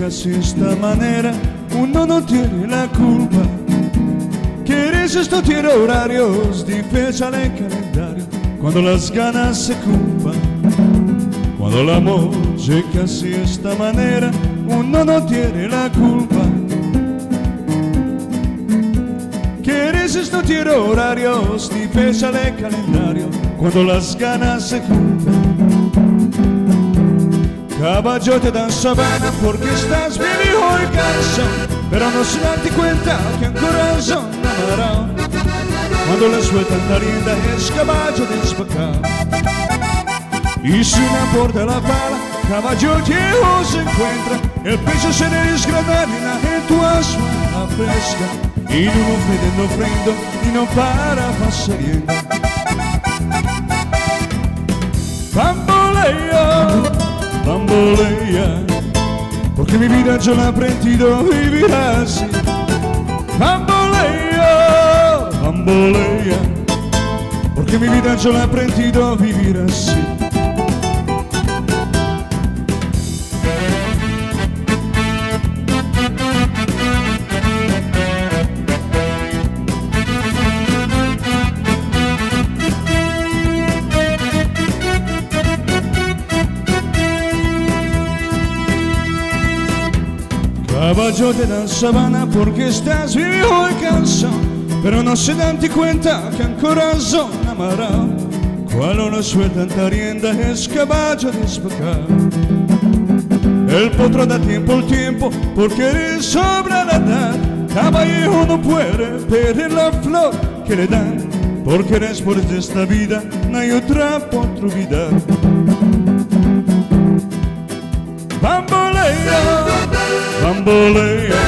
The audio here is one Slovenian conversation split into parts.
así de esta manera, uno no tiene la culpa. Quieres esto tiene horarios di fecha en el calendario, cuando las ganas se cumplan, cuando el amor llega así de esta manera, uno no tiene la culpa. Quieres esto tiene horarios di fecha en el calendario, cuando las ganas se cumplan. Caballo te dan sabana porque estás bien viejo y cansado, pero no se dan cuenta que un corazón amará. Cuando le sueltan la rienda es caballo desbocado, y sin aporta la pala, caballo viejo se encuentra. El pecho se le desgrana y la gente asma fresca, y no ofrendo y no para pasariendo. Bambolea, bambolea, porque mi vida yo la he aprendido a vivir así. Bambolea, bambolea, porque mi vida yo la he aprendido a vivir así. Caballo te dan sabana porque estás viejo y cansado, pero no se dan cuenta que un corazón amará. Cuando no sueltan la rienda es caballo desbocado. El potro da tiempo al tiempo porque le sobra la edad. Caballo no puede perder la flor que le dan, porque después de esta vida no hay otra oportunidad. Bambolea, bambolea,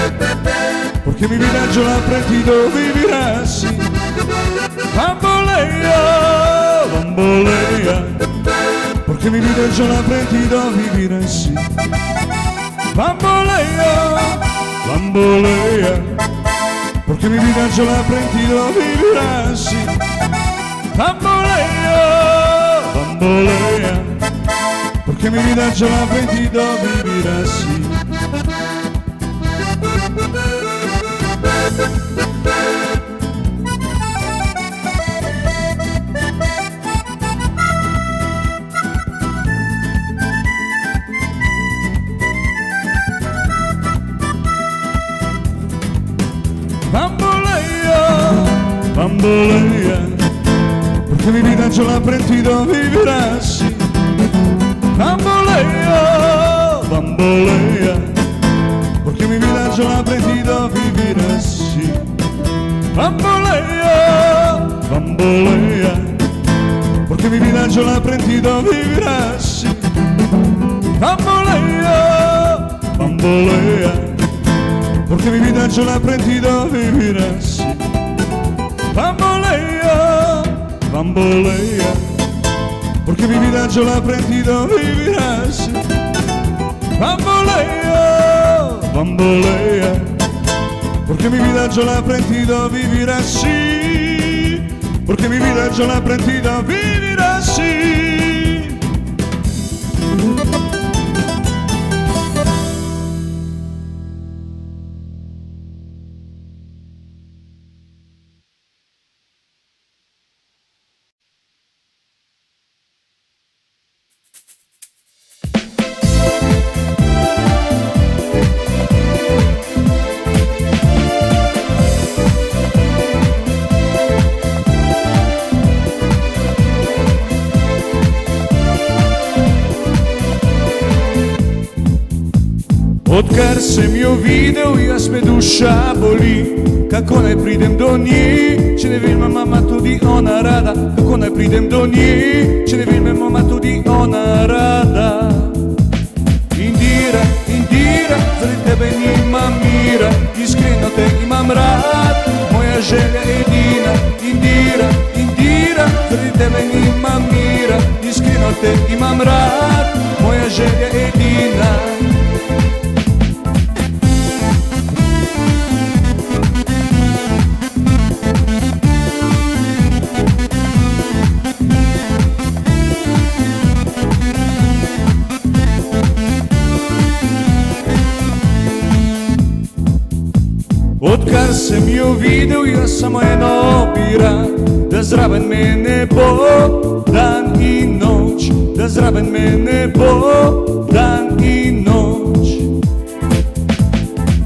porque mi vida yo la he aprendido a vivir así. Bambolea, bambolea, porque mi vida yo la he aprendido a vivir así. Bambolea, bambolea, porque mi vida yo la he aprendido a vivir así. Bambolea, bambolea, porque mi vida yo la he aprendido a vivir así. Bambolea, bambolea, porque mi vida yo la he aprendido a vivir así. Bambolea, bambolea, porque mi vida yo la he aprendido a vivir así. Bambolea, bambolea, porque mi vida yo la he aprendido a vivir así. Bambolea, bambolea, porque mi vida yo la he aprendido a vivir así. Bambolea, bambolea, porque mi vida yo la he aprendido a vivir así. Bambolea, bambolea, porque mi vida yo la he aprendido a vivir así. Porque mi vida yo la he aprendido a vivir así. Odkar sem jo videl, jaz me duša boli. Kako naj pridem do nje, če ne vem, mama tudi ona rada. Kako naj pridem do nje, če ne vem, mama tudi ona rada. Indira, Indira, zaradi tebe nimam mira, iskreno te imam rad, moja želja edina. Indira, Indira, zaradi tebe nimam mira, iskreno te imam rad, moja želja edina. Odkar sem jo videl, jaz samo eno bi rad, da zraven mene bo dan in noč, da zraven mene bo dan in noč.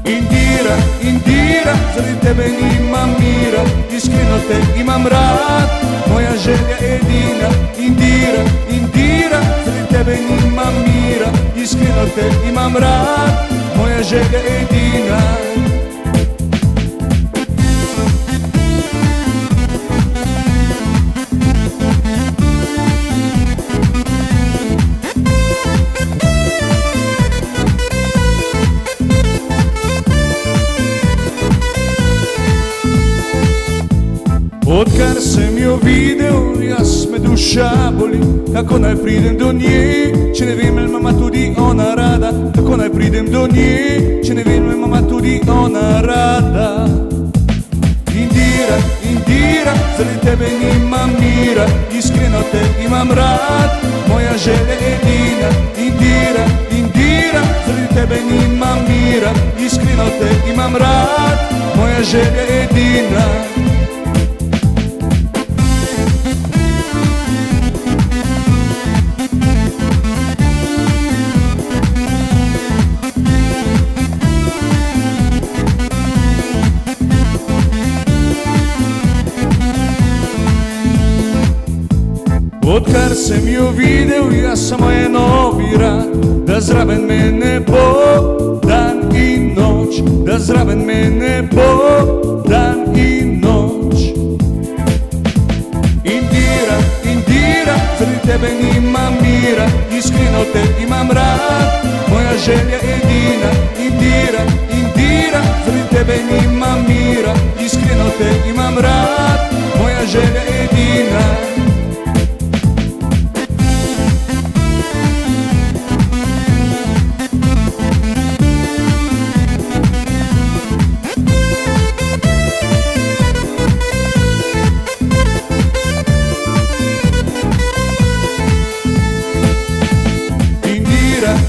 Indira, Indira, zaradi tebe nimam mira, iskreno te imam rad, moja želja edina. Indira, Indira, zaradi tebe nimam mira, iskreno te imam rad, moja želja edina. Odkar sem jo videl, jaz me duša boli, kako naj pridem do nje, če ne vem, ali mama tudi ona rada. Kako naj pridem do nje, če ne vem, ali mama tudi ona rada. Indira, Indira, zaradi tebe nimam mira, iskreno te imam rad, moja želja edina. Indira, Indira, zaradi tebe nimam mira, iskreno te imam rad, moja želja edina. Odkar sem jo videl, jaz samo eno bi rad, da zraven mene bo dan in noč, da zraven mene bo dan in noč. Indira, Indira, zaradi tebe nimam mira, iskreno te imam rad, moja želja edina. Indira, Indira, zaradi tebe nimam mira, iskreno te imam rad, moja želja edina.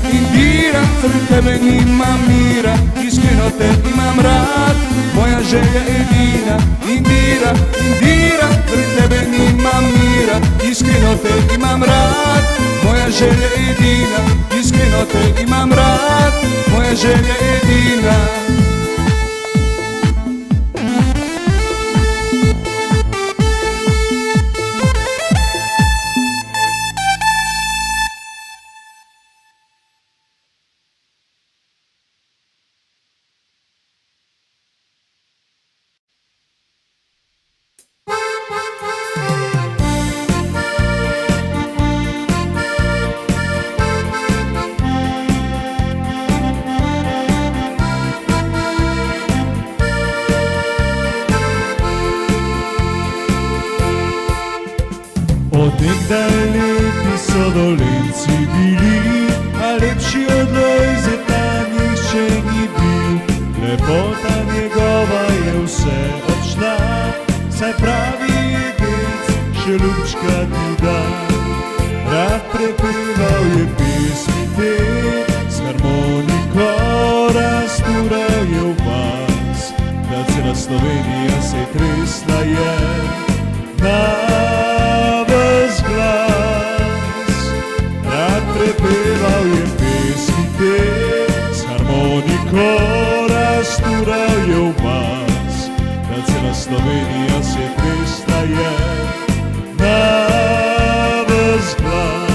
Indira, zaradi tebe nimam mira, iskreno te imam rad, moja želja edina. Indira, Indira, zaradi tebe nimam mira, iskreno te imam rad, moja želja edina. Iskreno te imam rad, moja želja edina. Odnegdaj lepi so Dolenci bili, a lepši od Lojzeta nihče ni bil. Lepota njegova je vse odšla, saj pravi jedec še ljubčka ti da. Rad prepeval je pesmi te, s harmoniko raztural je v bas, da cela Slovenija se tresla je na ves glas. Rad prepeval je pesmi te, s harmoniko raztural je v bas, da cela Slovenija se tresla je na ves glas.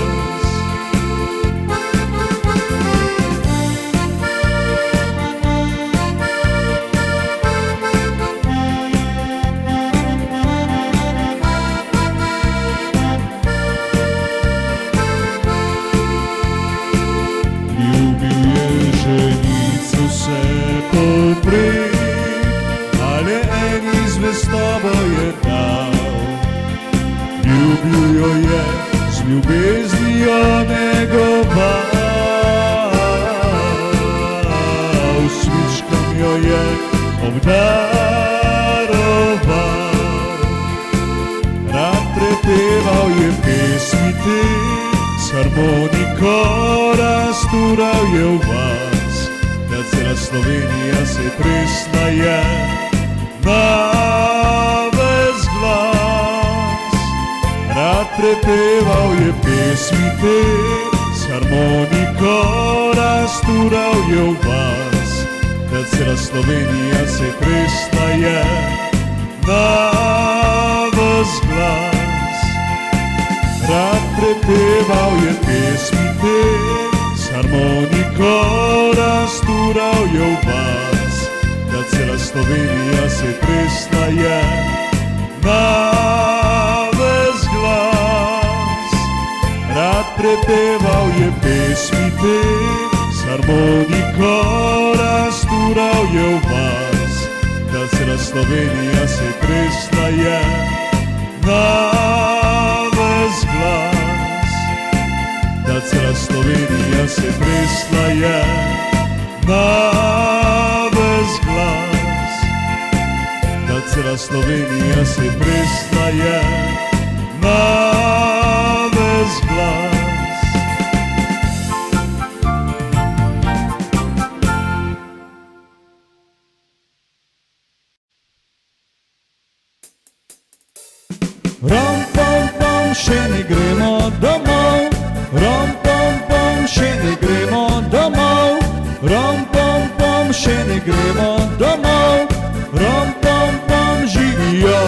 Povprek, ale en zvestobo je dal. Ljubil jo je, z ljubeznijo negoval, svičkom jo je obdaroval. Rad prepeval je pesmi te, s harmoniko raztural je v vas, da cela Slovenija Slovenija se je tresla je na ves glas. Rad prepeval je pesmi te, s harmoniko raztural je v vas. Da cela Slovenija se je tresla je na ves glas. Rad prepeval je pesmi te, s harmoniko raztural je v vas. Da cela Slovenija se tresla je na ves glas. Rad prepeval je pesmi te, s harmoniko raztural je v vas. Da cela Slovenija se tresla je na ves glas. Da cela Slovenija se tresla je na ves glas. Da cela Slovenija se tresla je na ves glas. Rom, pom, pom, še ne gremo domov. Rom, pom, pom, še ne gremo domov. Rom, pom, pom, še ne gremo domov. Rom, pom, pom, živijo.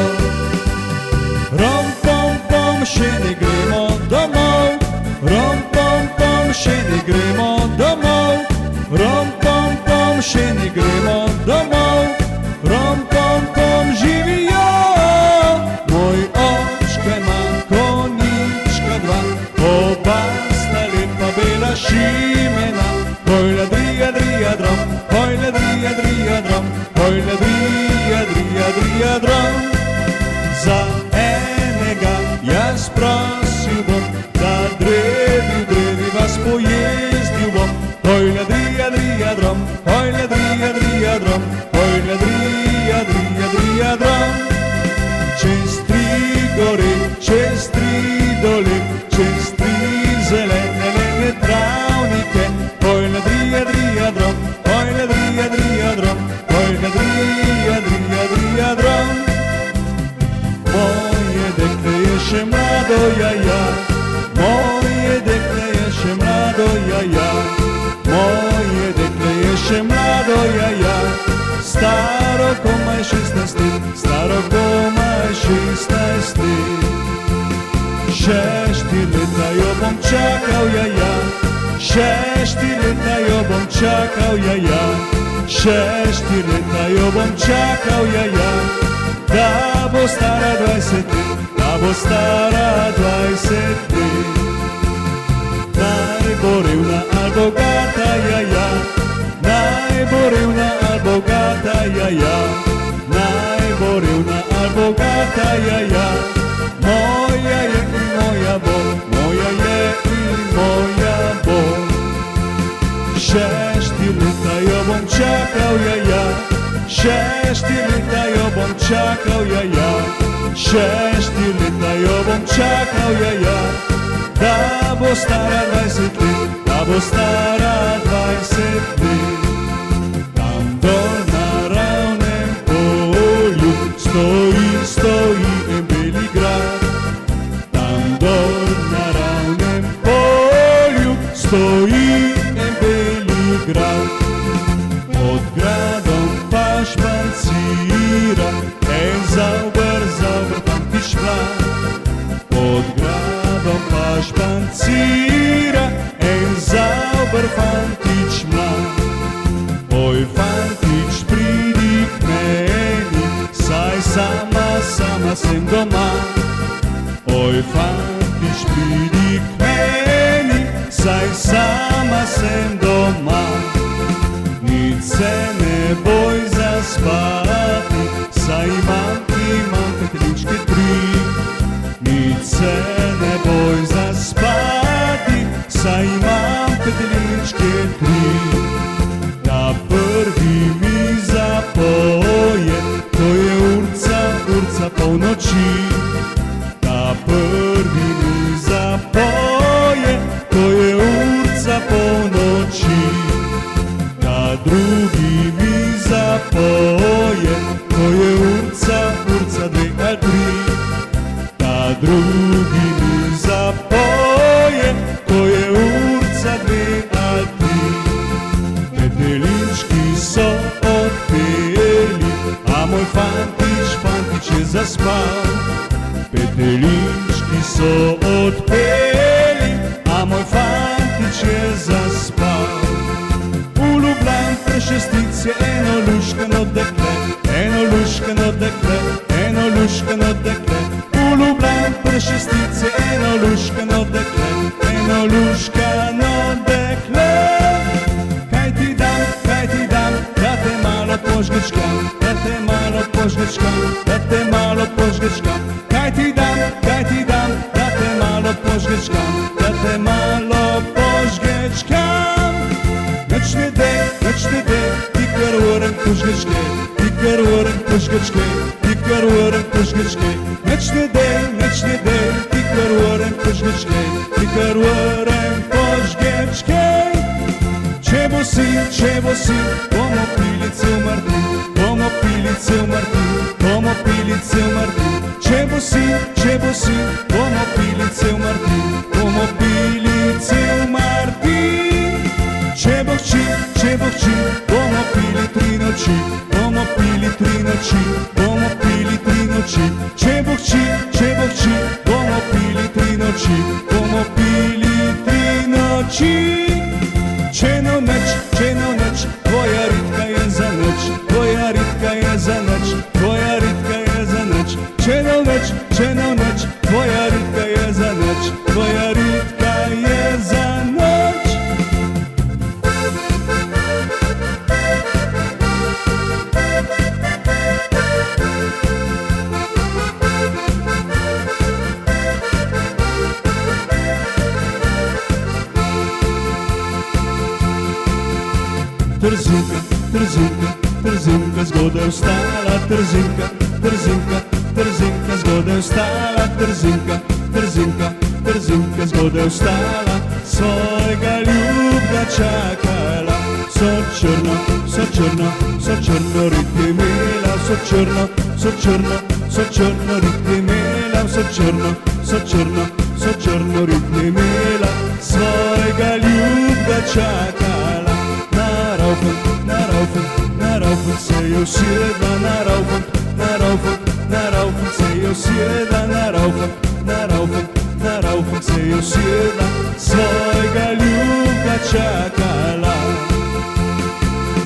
Rom, pom, pom, še ne gremo domov. Rom, pom, pom, še ne gremo domov. Rom, pom, pom, še ne gremo domov. Rom, pom, pom, živijo. Moj očka ima konjička dva, oba sta lepa bela šimena. Hojla drija, drija, drom, hojla drija, drija, drom, hojla drija, drija, drija, drom. Za enega jaz prosil bom, da drevi vas pojezdil bom. Hojla drija, drija, drom, hojla drija, drija, drom, hojla drija, drija, drija, drom. Čez tri gore, čez tri dole, čez tri zelene travnike. Hojla drija, drija, drom, hojla drija, drija, drom, hojla drija, drija, drija, drom. Moje dekle je še mlado, jaja, moje dekle je še mlado, jaja, moje dekle je še mlado, jaja. Staro komaj 16 let, staro komaj 16 let. Še 4 leta jo bom čakal, jaja, še 4 leta jo bom čakal, jaja, še 4 leta jo bom čakal, jaja. Da bo stara 20 let, da bo stara 20 let. Naj bo revna ali bogata, jaja, naj bo revna ali bogata, jaja, naj bo revna ali bogata, jaja. Moja je in moja bo, moja je in moja bo. Še 4 leta jo bom čakal, jaja, še 4 leta jo bom čakal, jaja, še 4 leta jo bom čakal, jaja. Da bo stara 20 let, da bo stara 20 let. Tam dol na ravnem polju stoji en beli grad. Tam dol na ravnem polju stoji en beli grad. Pod gradom pa špancira en zauber fantič mlad. Pod gradom pa špancira en zauber fantič mlad. Oj, fantič, pridi k meni, saj sama sem doma. Oj, fantič, pridi k meni, saj sama sem doma. Nič se ne boj zaspati, saj imam petlinčke 3. Nič se ne boj zaspati, saj imam petlinčke 3. Da prvi mi zapoje, to je urca polnoči. so odpeli, a moj fantič je zaspal. V Ljubljani prešestic je eno luškano dekle, eno luškano dekle, eno luškano dekle. V Ljubljani prešestic je eno luškano dekle, eno luškano dekle. Kaj ti dam, da te malo požgečkam, da te malo požgečkam, da te malo požgečkam. Kaj ti dam, da te malo požgečkam, da te malo požgečkam. Nič ne dej, ti kar urem požgečke, ti kar urem požgečke, ti kar urem požgečke. Nič ne dej, ti kar urem požgečke, ti kar urem požgečke. Če bo si, bomo pili cel Martin, bomo pili cel Martin, bomo pili cel Martin. Če bo si, bomo pili cel Martin, bomo pili cel Martin. Če bo hči, bomo pili 3 noči, bomo pili 3 noči, bomo pili 3 noči. Če bo hči, bomo pili 3 noči, bomo pili 3 noči. Če no noč, tvoja Ritka je za noč, tvoja Ritka je za noč, tvoja Ritka je za noč. Če no noč, tvoja Ritka je za noč, tvoja Ritka je za noč. Trzinka, trzinka, trzinka, zgodaj vstala, trzinka, trzinka, trzinka, zgodaj vstala, trzinka, trzinka, trzinka, zgodaj vstala, svojega ljubga čakala. So črno rit imela, so črno rit imela, so črno rit imela, svojega ljubga čakala. Na raufen se je usedla, na raufen se je usedla, na raufen se je usedla, svojega ljubga čakala.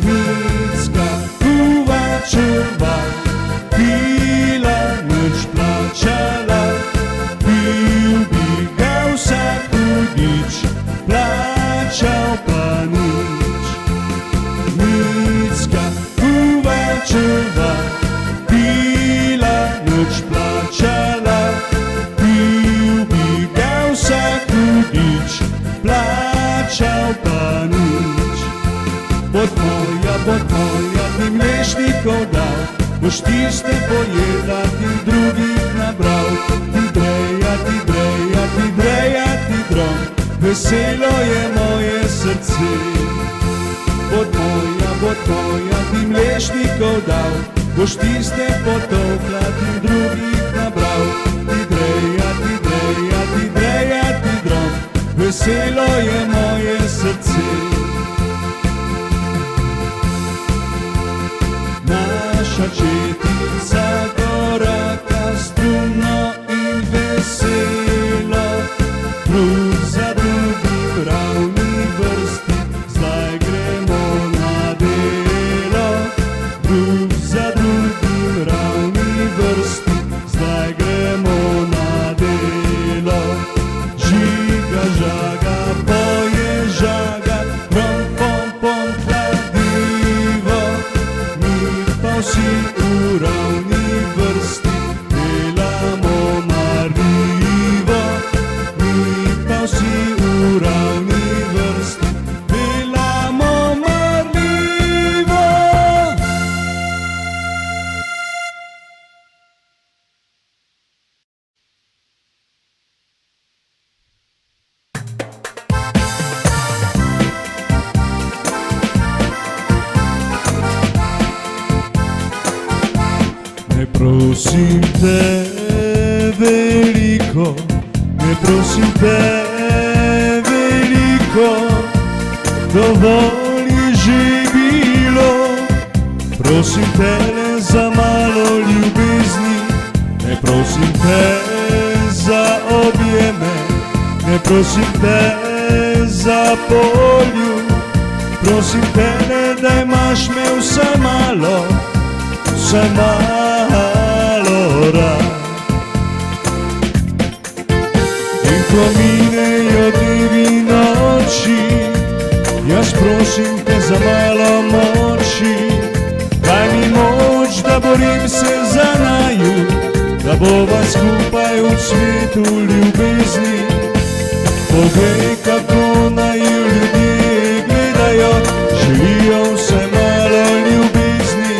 Micka Kovačeva, pila, nič plačala, pil bi ga vsak hudič, plačal pa nič. Micka Kovačeva, pila, nič plačala, pil bi ga vsak hudič, plačal pa nič. Bod moja, ti mlečnikov dal, boš tiste pojedla, ti drugih nabral. Ti dreja, ti drom, veselo je moje srce. Bod moja, ti mlečnikov dal, boš tiste potopla, ti drugih nabral. Ti dreja, ti drom, veselo je moje srce. Naša četica koraka strumno in veselo, drug za drugim ravni vrsti, zdaj gremo na delo. Drug za drugim ravni vrsti, zdaj gremo na delo. Žiga, žaga, poje žaga, pom, pom, pom, kladivo. Mi pa vsi v ravni vrsti delamo marljivo. Mi pa vsi v ravni vrsti delamo marljivo. Ne prosim te veliko, ne prosim te veliko, dovolj je že bilo. Prosim te le za malo ljubezni, ne prosim te za objeme, ne prosim te za poljub, prosim te, ne daj maš me vsaj malo rad. In ko minejo dnevi noči, jaz prosim te za malo moči, daj mi moč, da borim se za naju, da bova skupaj v cvetu ljubezni. Poglej, kako naju ljudje gledajo, želijo vse malo ljubezni,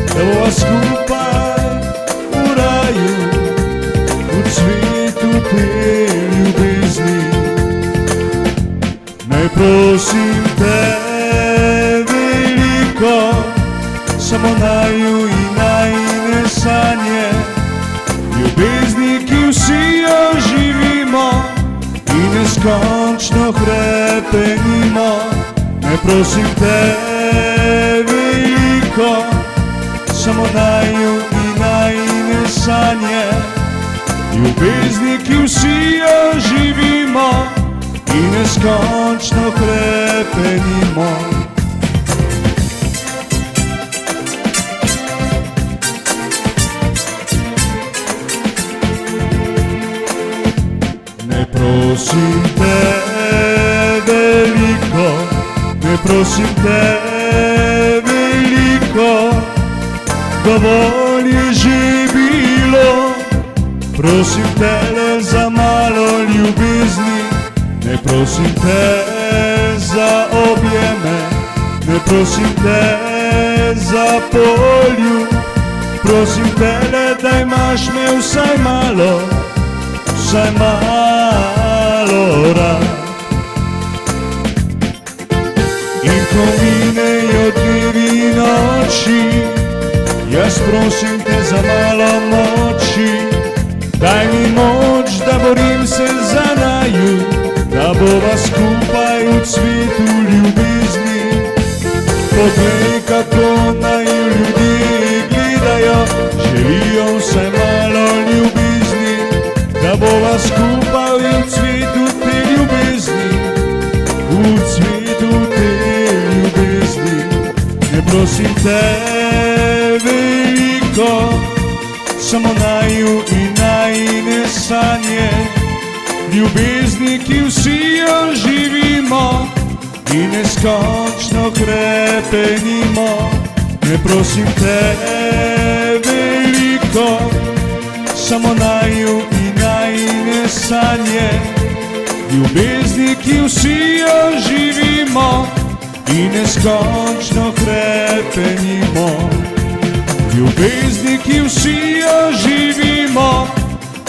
da bova skupaj v raju, v cvetu te ljubezni. Ne prosim te veliko, samo naju in najine sanje, ljubezni, ki vsi jo živimo in neskončno hrepenimo. Ne prosim te veliko, samo naju in najine sanje, ljubezni, ki vsi jo živimo in neskončno hrepenimo. Ne prosim te veliko, ne prosim te veliko, dovolj je že bilo. Prosim te le za malo ljubezni, ne prosim te za objeme, ne prosim te za poljub, prosim te le, da imaš me vsaj malo rad. In ko minejo dnevi noči, jaz prosim te za malo moči, daj mi moč, da borim se za naju, da bova skupaj v cvetu ljubezni. Poglej, kako naju ljudje gledajo, želijo vsaj malo ljubezni, da bova skupaj v cvetu te ljubezni, v cvetu te ljubezni. Ne prosim te veliko, samo naju in najine sanje, ljubezni, ki vsi jo živimo in neskončno hrepenimo. Ne prosim te veliko, samo naju in najine sanje, ljubezni, ki vsi jo živimo in neskončno hrepenimo. Ljubezni, ki vsi jo živimo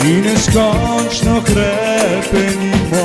in neskončno hrepenimo.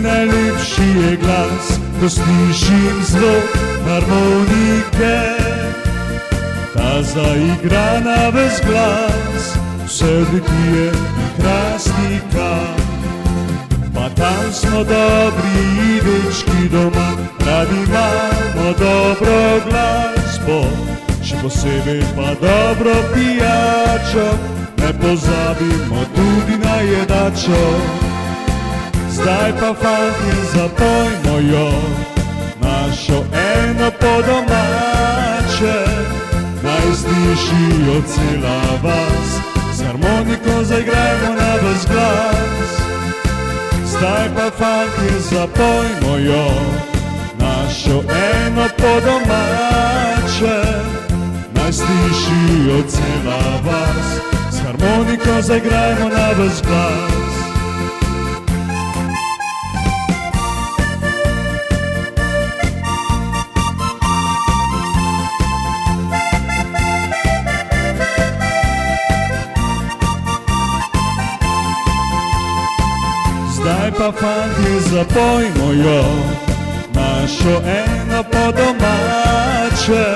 Najlepši je glas, ko slišim zvok harmonike, ta zaigrana ves glas, vse vdihuje in krasnika. Pa tam smo dobri dečki doma, radi imamo dobro glasbo, še posebej pa dobro pijačo, ne pozabimo tudi na jedačo. Zdaj pa fantje zapojmo jo, našo eno po domače, naj slišijo cela vas, z harmoniko zaigrajmo na ves glas. Zdaj pa fantje zapojmo jo, našo eno po domače, naj slišijo cela vas, z harmoniko zaigrajmo na ves glas. pa fantje zapojmo jo, našo eno po domače.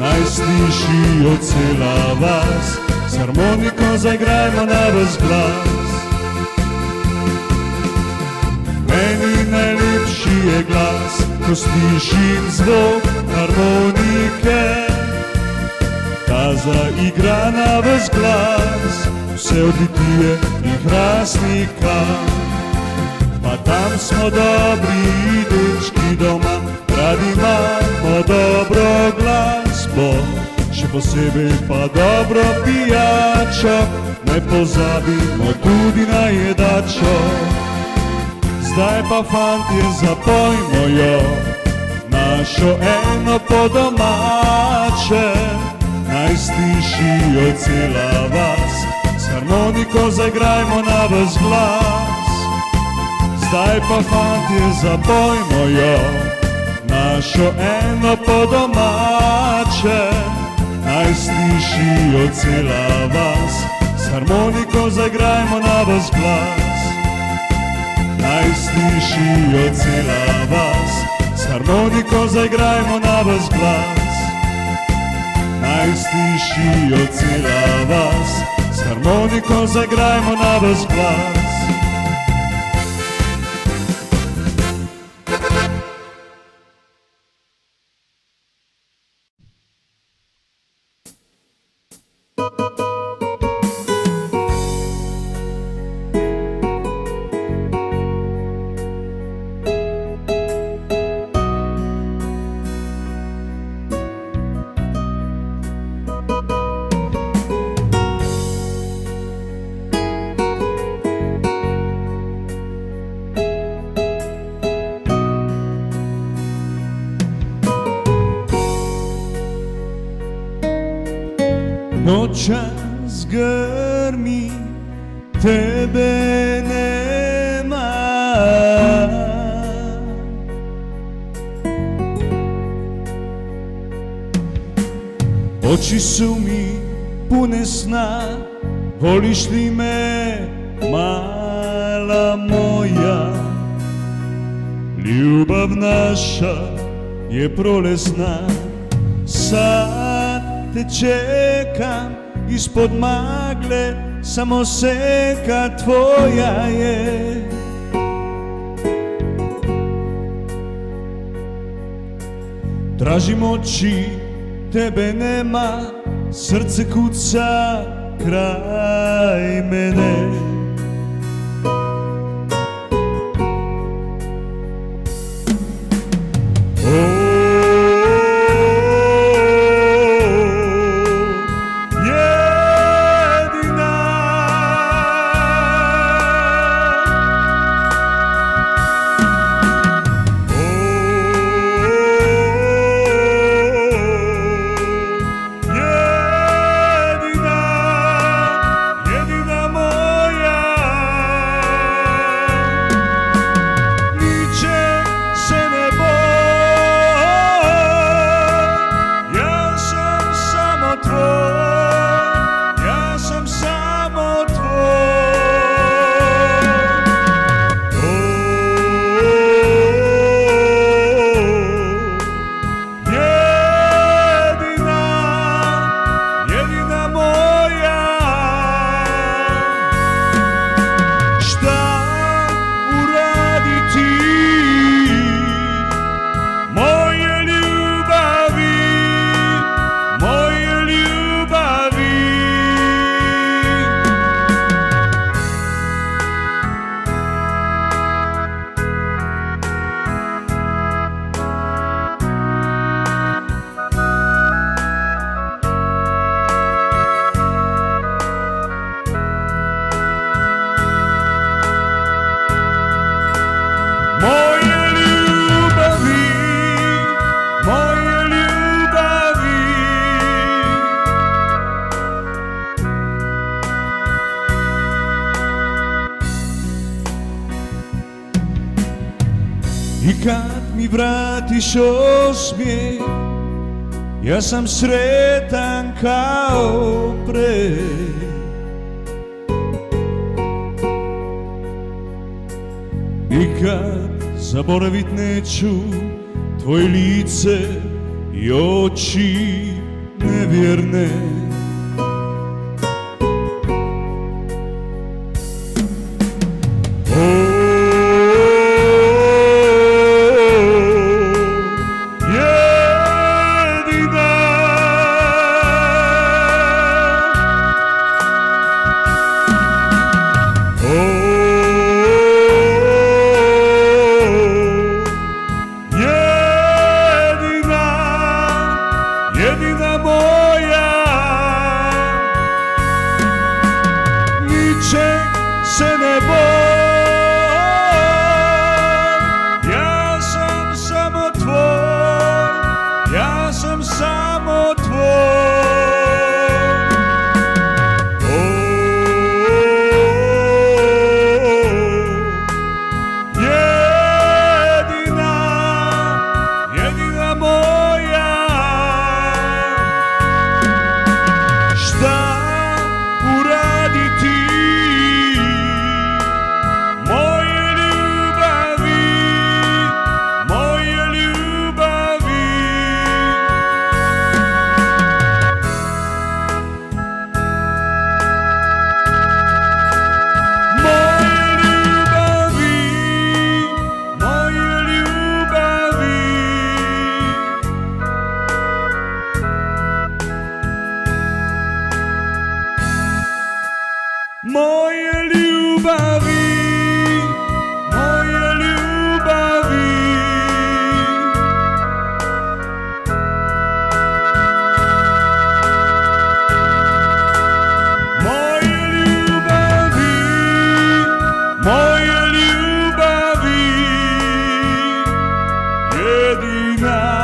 Naj slišijo cela vas, s harmoniko zaigrajmo na ves glas. Meni najlepši je glas, ko slišim zvok harmonike. Ta zaigra na ves glas, vse odlitije in hrastnika. Pa tam smo dobri dečki doma, radi imamo dobro glasbo, še posebej pa dobro pijačo, ne pozabimo tudi na jedačo. Zdaj pa fantje zapojmo jo, našo eno po domače. Naj slišijo cela vas, s harmoniko zaigrajmo na ves glas. Zdaj pa fantje zapojmo jo, našo eno po domače. Naj slišijo cela vas, s harmoniko zaigrajmo na ves glas. Naj slišijo cela vas, s harmoniko zaigrajmo na ves glas. Naj slišijo cela vas, s harmoniko zaigrajmo na ves glas. Nočas grmi, tebe nema. Oči su mi pune sna, voliš li me, mala moja? Ljubav naša je prolesna, sad te čekam ispod magle, samo senka tvoja je. Tražim oči, tebe nema, srce kuca kraj mene. I kad mi vratiš osmijeh, ja sam sretan kao pre. nikad zaboravit neću tvoje lice i oči nevjerne. Jedina moja, ničeg se ne boj, ja sam samo tvoj, ja sam samo tvoj. Jedina moja, uraditi moje ljubavi, moje ljubavi. Moje ljubavi, moje ljubavi. Moje ljubavi, moje ljubavi. Moje ljubavi, moje ljubavi. Jedina